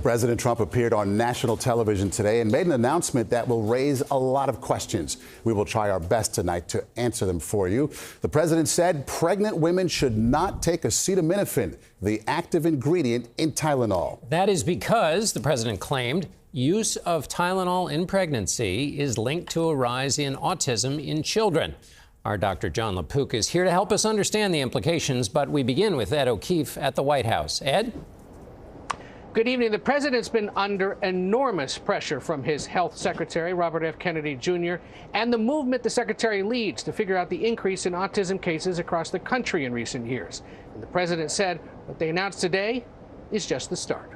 President Trump appeared on national television today and made an announcement that will raise a lot of questions. We will try our best tonight to answer them for you. The president said pregnant women should not take acetaminophen, the active ingredient in Tylenol. That is because, the president claimed, use of Tylenol in pregnancy is linked to a rise in autism in children. Our Dr. Jon LaPook is here to help us understand the implications, but we begin with Ed O'Keefe at the White House. Ed? Good evening. The president's been under enormous pressure from his health secretary, Robert F. Kennedy Jr., and the movement the secretary leads to figure out the increase in autism cases across the country in recent years. And the president said what they announced today is just the start.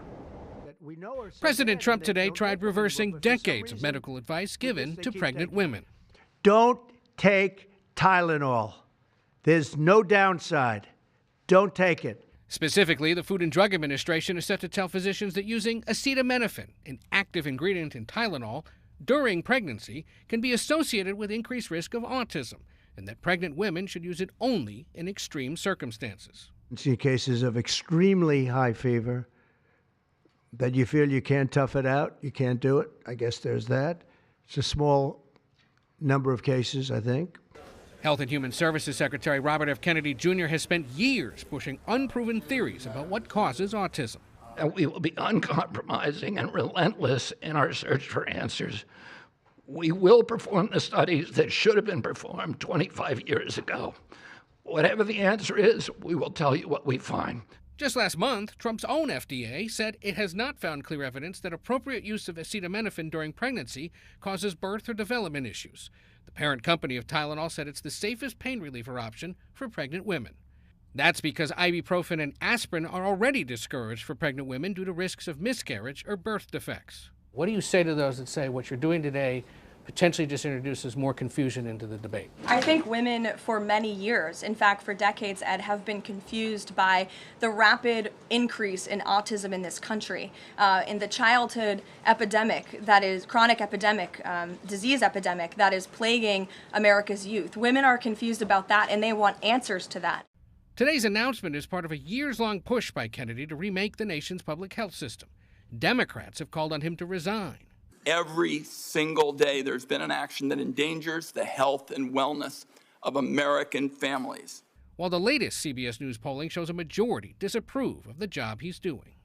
President Trump today tried reversing decades of medical advice given to pregnant women. Don't take Tylenol. There's no downside. Don't take it. Specifically, the Food and Drug Administration is set to tell physicians that using acetaminophen, an active ingredient in Tylenol, during pregnancy can be associated with increased risk of autism, and that pregnant women should use it only in extreme circumstances. See cases of extremely high fever that you feel you can't tough it out, you can't do it. I guess there's that. It's a small number of cases, I think. Health and Human Services Secretary Robert F. Kennedy Jr. has spent years pushing unproven theories about what causes autism. And we will be uncompromising and relentless in our search for answers. We will perform the studies that should have been performed 25 years ago. Whatever the answer is, we will tell you what we find. Just last month, Trump's own FDA said it has not found clear evidence that appropriate use of acetaminophen during pregnancy causes birth or development issues. The parent company of Tylenol said it's the safest pain reliever option for pregnant women. That's because ibuprofen and aspirin are already discouraged for pregnant women due to risks of miscarriage or birth defects. What do you say to those that say what you're doing today potentially just introduces more confusion into the debate? I think women for many years, in fact for decades, Ed, have been confused by the rapid increase in autism in this country. In the childhood epidemic, that is chronic epidemic, disease epidemic that is plaguing America's youth. Women are confused about that and they want answers to that. Today's announcement is part of a years-long push by Kennedy to remake the nation's public health system. Democrats have called on him to resign. Every single day there's been an action that endangers the health and wellness of American families. While the latest CBS News polling shows a majority disapprove of the job he's doing.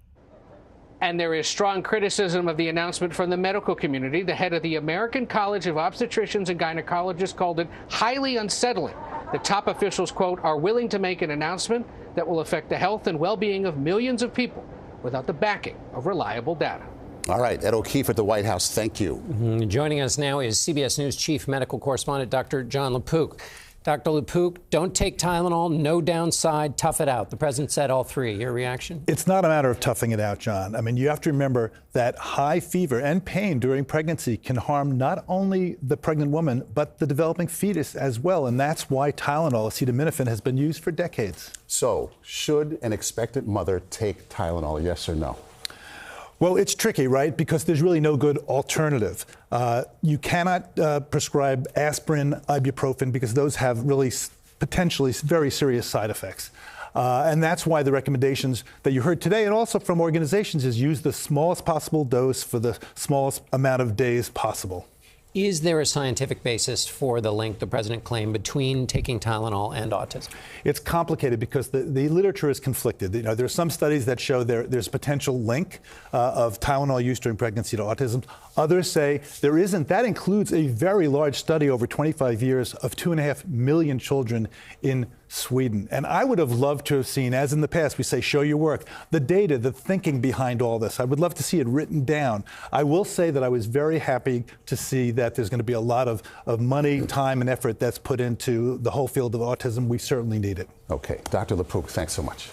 And there is strong criticism of the announcement from the medical community. The head of the American College of Obstetricians and Gynecologists called it highly unsettling. The top officials, quote, are willing to make an announcement that will affect the health and well-being of millions of people without the backing of reliable data. All right, Ed O'Keefe at the White House, thank you. Joining us now is CBS News chief medical correspondent Dr. Jon LaPook. Dr. LaPook, don't take Tylenol, no downside, tough it out. The president said all three. Your reaction? It's not a matter of toughing it out, John. I mean, you have to remember that high fever and pain during pregnancy can harm not only the pregnant woman, but the developing fetus as well. And that's why Tylenol, acetaminophen, has been used for decades. So, should an expectant mother take Tylenol, yes or no? Well, it's tricky, right? Because there's really no good alternative. You cannot prescribe aspirin, ibuprofen, because those have really potentially very serious side effects. And that's why the recommendations that you heard today, and also from organizations, is use the smallest possible dose for the smallest amount of days possible. Is there a scientific basis for the link the president claimed between taking Tylenol and autism? It's complicated because the literature is conflicted. You know, there are some studies that show there's potential link of Tylenol use during pregnancy to autism. Others say there isn't. That includes a very large study over 25 years of 2.5 million children in Sweden. And I would have loved to have seen, as in the past, we say, show your work, the data, the thinking behind all this. I would love to see it written down. I will say that I was very happy to see that there's going to be a lot of money, time, and effort that's put into the whole field of autism. We certainly need it. Okay. Dr. LaPook, thanks so much.